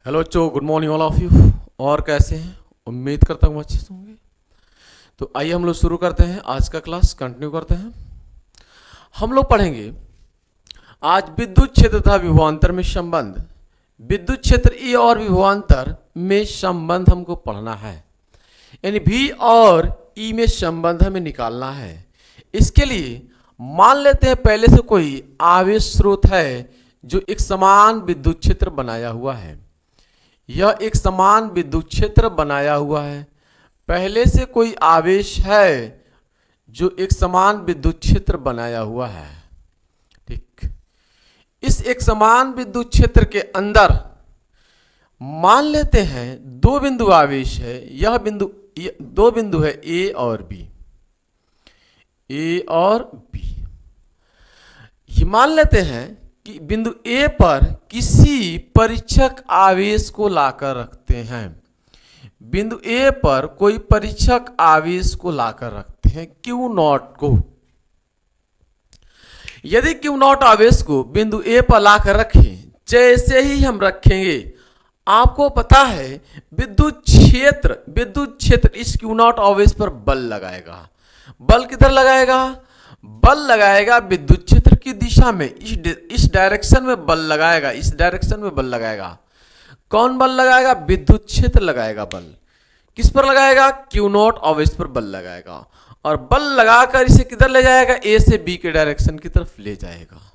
Hello बच्चों, good morning all of you. और कैसे हैं? उम्मीद करता हूँ अच्छे से होंगे। तो आइए हम लोग शुरू करते हैं, आज का क्लास कंटिन्यू करते हैं। हम लोग पढ़ेंगे आज विद्युत क्षेत्र तथा विभवांतर में संबंध। विद्युत क्षेत्र ई और विभवांतर में संबंध हमको पढ़ना है, यानी भी और ई में संबंध हमें निकालना है। इसके लिए मान लेते हैं पहले से कोई आवेश स्रोत है जो एक समान विद्युत क्षेत्र बनाया हुआ है। यह एक समान विद्युत क्षेत्र बनाया हुआ है। पहले से कोई आवेश है जो एक समान विद्युत क्षेत्र बनाया हुआ है। ठीक, इस एक समान विद्युत क्षेत्र के अंदर मान लेते हैं दो बिंदु आवेश है। दो बिंदु है ए और बी। ए और बी ये मान लेते हैं कि बिंदु ए पर किसी परीक्षक आवेश को लाकर रखते हैं। बिंदु ए पर कोई परीक्षक आवेश को लाकर रखते हैं क्यू नॉट को। यदि क्यू नॉट आवेश को बिंदु ए पर लाकर रखें, जैसे ही हम रखेंगे आपको पता है विद्युत क्षेत्र इस क्यू नॉट आवेश पर बल लगाएगा। बल किधर लगाएगा? बल लगाएगा विद्युत क्षेत्र की दिशा में, इस डायरेक्शन में बल लगाएगा। इस डायरेक्शन में बल लगाएगा। कौन बल लगाएगा? विद्युत क्षेत्र लगाएगा बल। किस पर लगाएगा? क्यू नॉट आवेश पर बल लगाएगा। और बल लगाकर इसे किधर ले जाएगा? ए से बी के डायरेक्शन की तरफ ले जाएगा।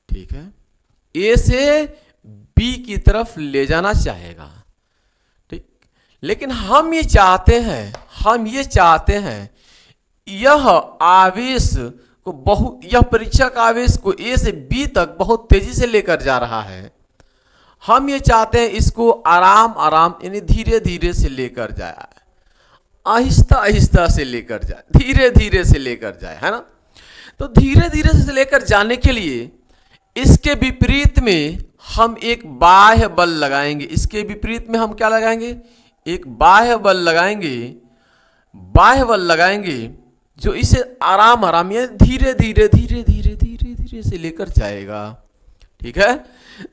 ठीक है, ए से बी की तरफ ले जाना चाहेगा। ठीक, लेकिन हम ये चाहते हैं यह आवेश को यह परीक्षक आवेश को ए से बी तक बहुत तेजी से लेकर जा रहा है। हम ये चाहते हैं इसको आराम यानी धीरे धीरे से लेकर जाए, आहिस्ता आहिस्ता से लेकर जाए, धीरे धीरे से लेकर जाए, है ना। तो धीरे धीरे से लेकर जाने के लिए इसके विपरीत में हम एक बाह्य बल लगाएंगे। इसके विपरीत में हम क्या लगाएंगे? एक बाह्य बल लगाएंगे जो इसे आराम या धीरे धीरे से लेकर जाएगा। ठीक है,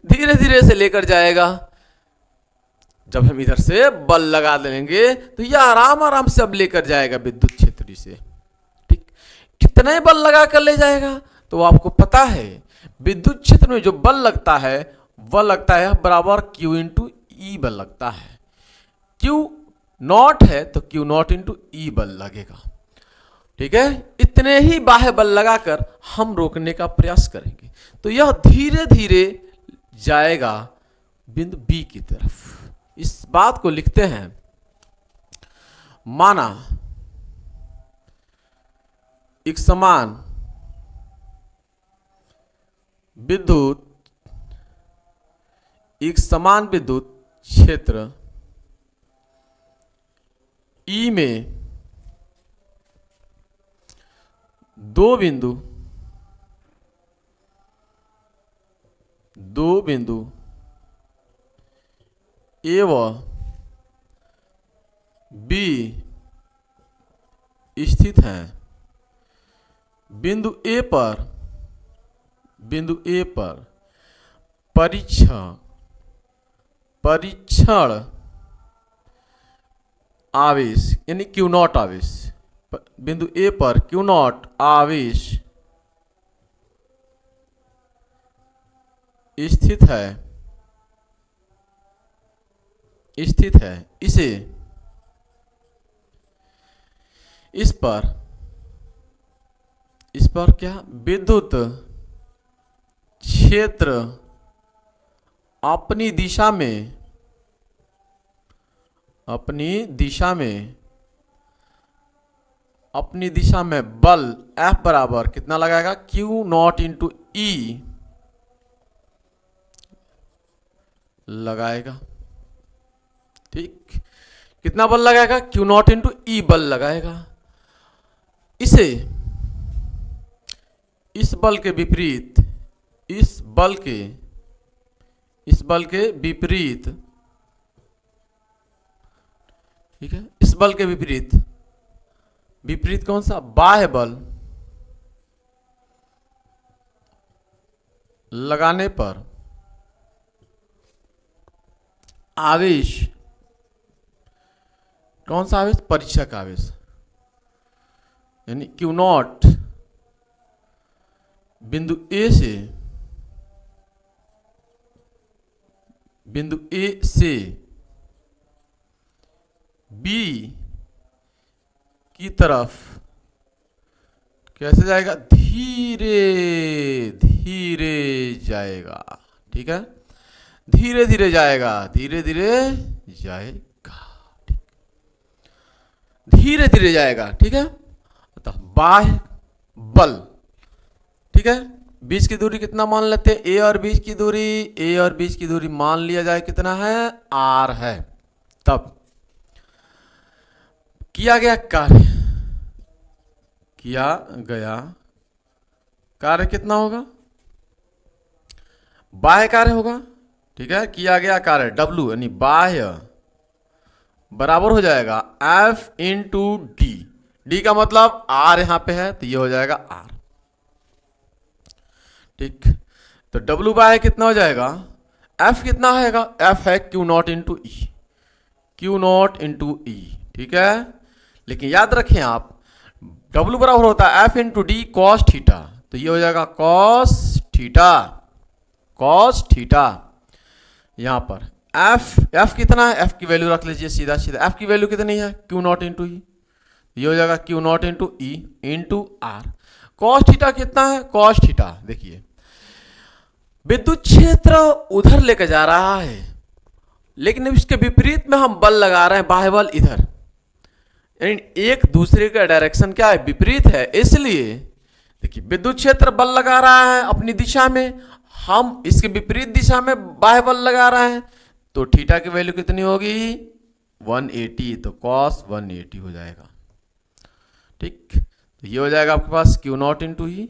धीरे धीरे से लेकर जाएगा। जब हम इधर से बल लगा देंगे तो यह आराम से अब लेकर जाएगा विद्युत क्षेत्र से। ठीक, कितने बल लगा कर ले जाएगा? तो आपको पता है विद्युत क्षेत्र में जो बल लगता है वह लगता है बराबर Q इंटू ई बल लगता है। Q नॉट है तो Q नॉट इंटू ई बल लगेगा। ठीक है, इतने ही बाह्य बल लगाकर हम रोकने का प्रयास करेंगे तो यह धीरे धीरे जाएगा बिंदु बी की तरफ। इस बात को लिखते हैं, माना एक समान विद्युत क्षेत्र ई में दो बिंदु ए व बी स्थित हैं। बिंदु ए पर परीक्षण आवेश यानी क्यू नॉट आवेश, बिंदु ए पर क्यू नॉट आवेश स्थित है। इस पर क्या विद्युत क्षेत्र अपनी दिशा में बल F बराबर कितना लगाएगा? Q नॉट इंटू ई लगाएगा। ठीक, कितना बल लगाएगा? Q नॉट इंटू ई बल लगाएगा। इस बल के विपरीत ठीक है, इस बल के विपरीत कौन सा? बाह्य बल लगाने पर आवेश, कौन सा आवेश? परीक्षक आवेश, यानी क्यू नॉट बिंदु ए से बी की तरफ कैसे जाएगा? धीरे धीरे जाएगा। ठीक है, धीरे धीरे जाएगा, धीरे धीरे जाएगा, धीरे धीरे जाएगा। ठीक है, तो बाह्य बल, ठीक है, बीच की दूरी कितना मान लेते हैं? ए और बीच की दूरी, ए और बीच की दूरी मान लिया जाए कितना है? आर है। तब किया गया कार्य कितना होगा? बाह्य कार्य होगा। ठीक है, किया गया कार्य W यानी बाह्य बराबर हो जाएगा F इंटू डी। डी का मतलब R यहां पे है तो ये हो जाएगा R। ठीक, तो W बाह्य कितना हो जाएगा? F कितना आएगा? F है Q not into E, Q not into E. ठीक है, लेकिन याद रखें आप W बराबर होता है F into D cos theta, तो ये हो जाएगा कॉस थीटा, कॉस थीटा। यहां पर F कितना है? F की वैल्यू रख लीजिए सीधा सीधा। F की वैल्यू कितनी है? Q नॉट इंटू ई, ये हो जाएगा Q not into E into R. Cos theta कितना है? कॉस थीटा देखिए विद्युत क्षेत्र उधर लेकर जा रहा है, लेकिन इसके विपरीत में हम बल लगा रहे हैं, बाह्य बल इधर, एक दूसरे का डायरेक्शन क्या है? विपरीत है। इसलिए देखिए विद्युत क्षेत्र बल लगा रहा है अपनी दिशा में, हम इसके विपरीत दिशा में बाह्य बल लगा रहे हैं, तो थीटा की वैल्यू कितनी होगी? 180, तो कॉस 180 हो जाएगा। ठीक, तो ये हो जाएगा आपके पास Q not into E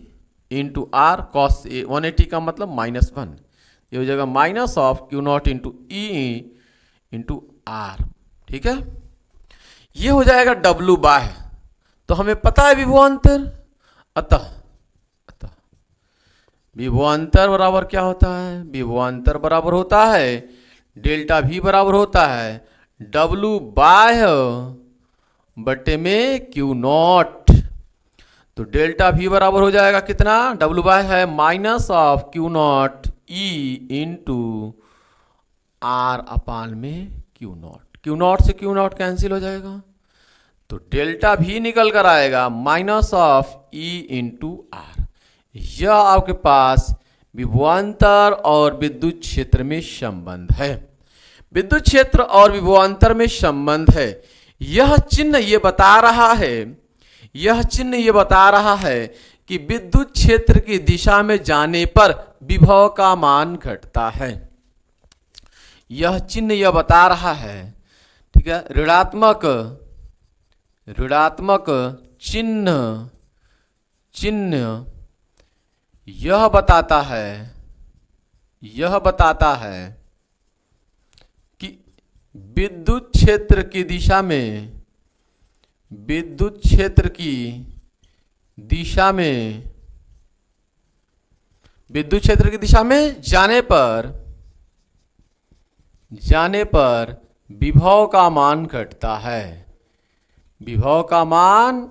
into R cos 180 का मतलब -1, ये हो जाएगा minus of Q not into E into R. ठीक है, ये हो जाएगा W बाह्य। तो हमें पता है विभवांतर, अतः विभवांतर बराबर क्या होता है? विभवांतर बराबर होता है डेल्टा V बराबर होता है W बाह्य बटे में Q नॉट। तो डेल्टा V बराबर हो जाएगा कितना? W बाह्य है minus of Q naught E into R upon में Q नॉट। Q नॉट से Q नॉट कैंसिल हो जाएगा, तो डेल्टा V निकल कर आएगा minus of E into R. यह आपके पास विभवांतर और विद्युत क्षेत्र में संबंध है। विद्युत क्षेत्र और विभवांतर में संबंध है। यह चिन्ह ये बता रहा है, यह चिन्ह ये बता रहा है कि विद्युत क्षेत्र की दिशा में जाने पर विभव का मान घटता है। यह चिन्ह यह बता रहा है, ठीक है, ऋणात्मक चिन्ह यह बताता है कि विद्युत क्षेत्र की दिशा में जाने पर विभव का मान घटता है। विभव का मान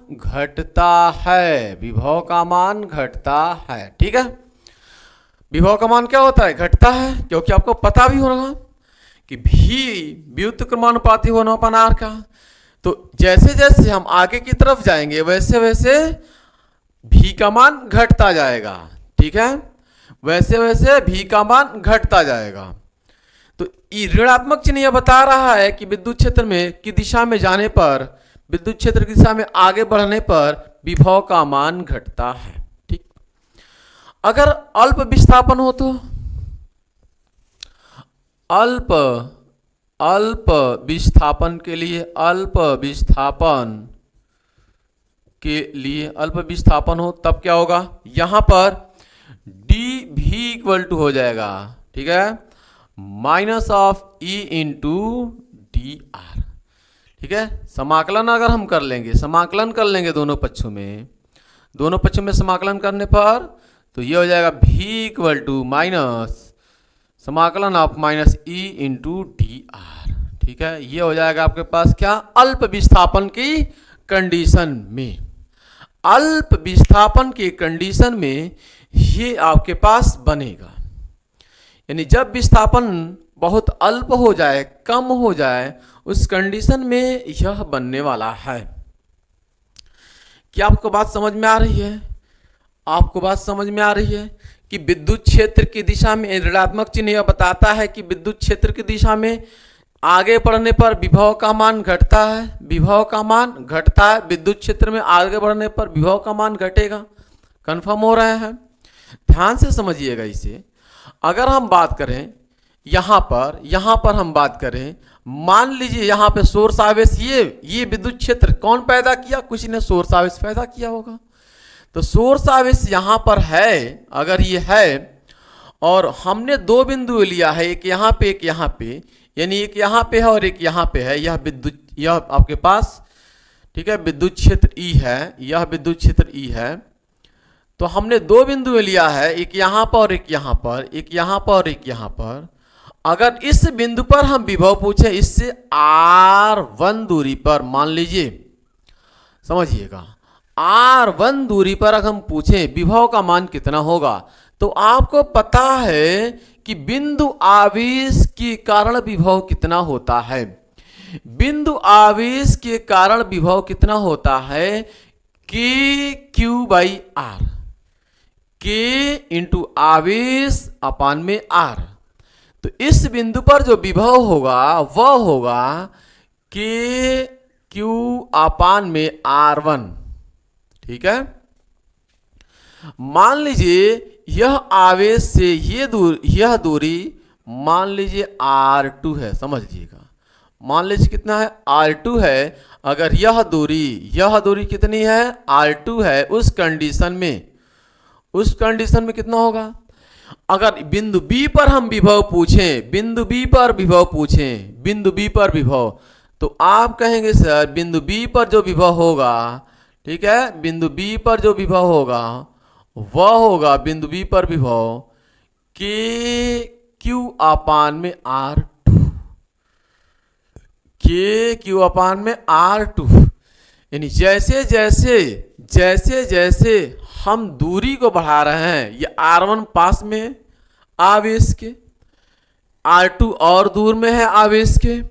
घटता है। ठीक है, विभव का मान क्या होता है? घटता है, क्योंकि आपको पता भी होगा कि भी व्युत्क्रमानुपाती क्रमानुपाती होना पनार का। तो जैसे जैसे हम आगे की तरफ जाएंगे वैसे वैसे भी का मान घटता जाएगा। ठीक है, वैसे वैसे भी का मान घटता जाएगा। तो ऋणात्मक चिन्ह यह बता रहा है कि विद्युत क्षेत्र में की दिशा में जाने पर, विद्युत क्षेत्र की दिशा में आगे बढ़ने पर विभव का मान घटता है। ठीक, अगर अल्प विस्थापन हो तो अल्प विस्थापन के लिए अल्प विस्थापन हो तब क्या होगा? यहां पर dv इक्वल टू हो जाएगा, ठीक है, minus of E into D R. ठीक है, समाकलन अगर हम कर लेंगे दोनों पक्षों में समाकलन करने पर तो ये हो जाएगा v इक्वल टू माइनस समाकलन of minus E into D R. ठीक है, ये हो जाएगा आपके पास क्या, अल्प विस्थापन की कंडीशन में। अल्प विस्थापन की कंडीशन में ये आपके पास बनेगा, यानी जब विस्थापन बहुत अल्प हो जाए, कम हो जाए, उस कंडीशन में यह बनने वाला है। क्या आपको बात समझ में आ रही है? आपको बात समझ में आ रही है कि विद्युत क्षेत्र की दिशा में ऋणात्मक चिन्ह यह बताता है कि विद्युत क्षेत्र की दिशा में आगे बढ़ने पर विभव का मान घटता है, विभव का मान घटता है। विद्युत क्षेत्र में आगे बढ़ने पर विभव का मान घटेगा। कंफर्म हो रहा है? ध्यान से समझिएगा इसे। अगर हम बात करें यहाँ पर हम बात करें, मान लीजिए यहाँ पे सोर्स आवेश, ये विद्युत क्षेत्र कौन पैदा किया? कुछ ने सोर्स आवेश पैदा किया होगा। तो सोर्स आवेश यहाँ पर है, अगर ये है और हमने दो बिंदु लिया है, एक यहाँ पे एक यहाँ पे, यानी एक यहाँ पे है और एक यहाँ पे है, यह आपके पास, ठीक है, विद्युत क्षेत्र ई है, यह विद्युत क्षेत्र ई है। तो हमने दो बिंदु लिया है, एक यहाँ पर और एक यहाँ पर, एक यहाँ पर और एक यहाँ पर। अगर इस बिंदु पर हम विभव पूछे, इससे R1 दूरी पर, मान लीजिए, समझिएगा, R1 दूरी पर अगर हम पूछें विभव का मान कितना होगा, तो आपको पता है कि बिंदु आवेश के कारण विभव कितना होता है। बिंदु आवेश के कारण विभव कितना होता है? KQ/R, K इंटू आवेश अपान में R। तो इस बिंदु पर जो विभव होगा वह होगा KQ अपान में R1। ठीक है, मान लीजिए यह आवेश से यह दूरी मान लीजिए R2 है, समझ लीजिएगा। मान लीजिए कितना है? R2 है। अगर यह दूरी कितनी है? R2 है। उस कंडीशन में कितना होगा? अगर बिंदु B पर हम विभव पूछें, बिंदु B पर विभव, तो आप कहेंगे सर बिंदु B पर जो विभव होगा, ठीक है, बिंदु B पर जो विभव होगा वह होगा, बिंदु B पर विभव KQ अपान में R2, KQ अपान में R2। यानी जैसे जैसे हम दूरी को बढ़ा रहे हैं, ये R1 पास में है आवेश के, R2 और दूर में है आवेश के,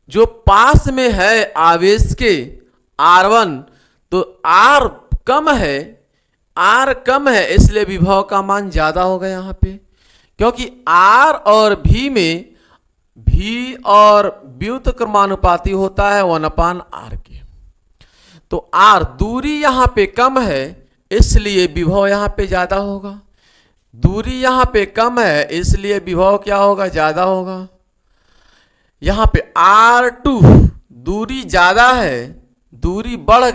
जो पास में है आवेश के R1, तो R कम है, इसलिए विभव का मान ज्यादा होगा यहाँ पे, क्योंकि R और V में V और व्युत्क्रमानुपाती क्रमानुपाती होता है 1/R के। तो R दूरी यहाँ पे कम है, इसलिए विभव यहाँ पे ज्यादा होगा। दूरी यहाँ पे कम है, इसलिए विभव क्या होगा? ज्यादा होगा। यहाँ पे R2 दूरी ज्यादा है, दूरी बढ़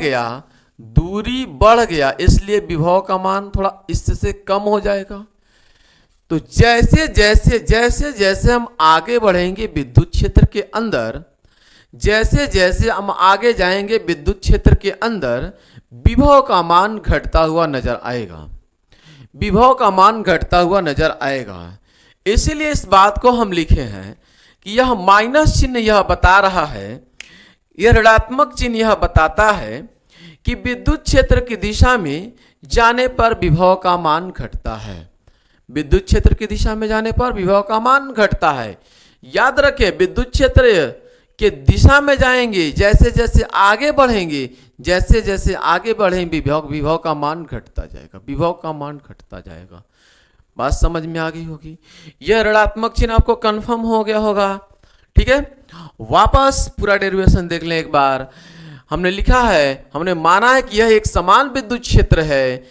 गया, इसलिए विभव का मान थोड़ा इससे कम हो जाएगा। तो जैसे जैसे हम आगे बढ़ेंगे विद्युत क्षेत्र के अंदर, जैसे हम आगे जाएंगे विद्युत क्षेत्र के अंदर, विभव का मान घटता हुआ नजर आएगा। इसीलिए इस बात को हम लिखे हैं कि यह माइनस चिन्ह यह बता रहा है, यह ऋणात्मक चिन्ह यह बताता है कि विद्युत क्षेत्र की दिशा में जाने पर विभव का मान घटता है। विद्युत क्षेत्र की दिशा में जाने पर विभव का मान घटता है। याद रखें, विद्युत क्षेत्र के दिशा में जाएंगे, जैसे जैसे आगे बढ़ेंगे विभव का मान घटता जाएगा। बात समझ में आ गई होगी। यह ऋणात्मक चिन्ह आपको कंफर्म हो गया होगा। ठीक है, वापस पूरा डेरिवेशन देख लें एक बार। हमने लिखा है, हमने माना है कि यह एक समान विद्युत क्षेत्र है,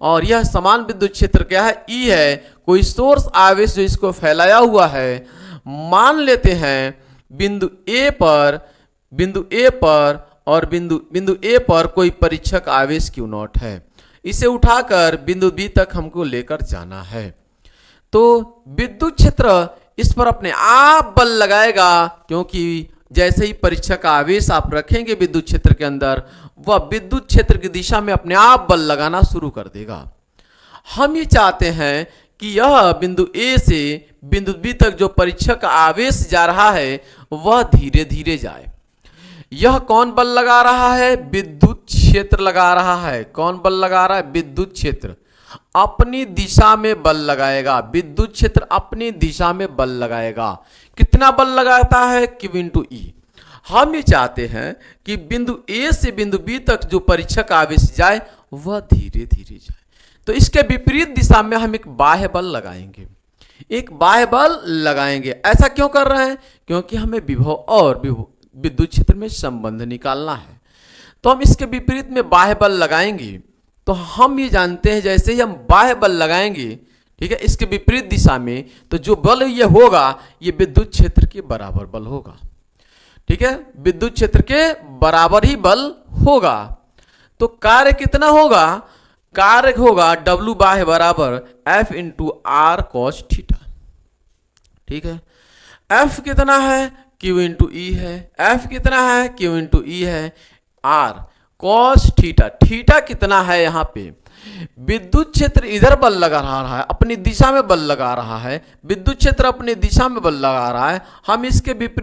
और यह समान विद्युत क्षेत्र क्या है? E है। कोई सोर्स आवेश जो इसको फैलाया हुआ है, मान लेते हैं बिंदु A पर कोई परीक्षक आवेश Q0 है। इसे उठाकर बिंदु B तक हमको लेकर जाना है। तो विद्युत क्षेत्र इस पर अपने आप बल लगाएगा, क्योंकि जैसे ही परीक्षक आवेश आप रखेंगे विद्युत क्षेत्र के अंदर, वह विद्युत क्षेत्र की दिशा में अपने आप बल लगाना शुरू कर देगा। हम ये चाहते हैं कि यह बिंदु ए से बिंदु बी तक जो परीक्षक का आवेश जा रहा है वह धीरे धीरे जाए। यह कौन बल लगा रहा है? विद्युत क्षेत्र लगा रहा है। कौन बल लगा रहा है? विद्युत क्षेत्र अपनी दिशा में बल लगाएगा। विद्युत क्षेत्र अपनी दिशा में बल लगाएगा। कितना बल लगाता है? Q इंटू ई। हम ये चाहते हैं कि बिंदु ए से बिंदु बी तक जो परीक्षक आवेश जाए वह धीरे धीरे जाए। तो इसके विपरीत दिशा में हम एक बाह्य बल लगाएंगे। एक बाह्य बल लगाएंगे। ऐसा क्यों कर रहे हैं? क्योंकि हमें विभव और विद्युत क्षेत्र में संबंध निकालना है। तो हम इसके विपरीत में बाह्य बल लगाएंगे। तो हम ये जानते हैं जैसे ही हम बाह्य बल लगाएंगे, ठीक है, इसके विपरीत दिशा में, तो जो बल ये होगा ये विद्युत क्षेत्र के बराबर बल होगा। ठीक है, विद्युत क्षेत्र के बराबर ही बल होगा। तो कार्य कितना होगा? कार्य होगा W बाह्य बराबर F into R cos theta. ठीक है, F कितना है? Q इंटू ई है। F कितना है? Q इंटू ई है। R cos theta. थीटा कितना है? यहाँ पे विद्युत क्षेत्र इधर बल लगा रहा है, अपनी दिशा में बल लगा रहा है। विद्युत क्षेत्र अपनी दिशा में बल लगा रहा है। हम इसके विपरीत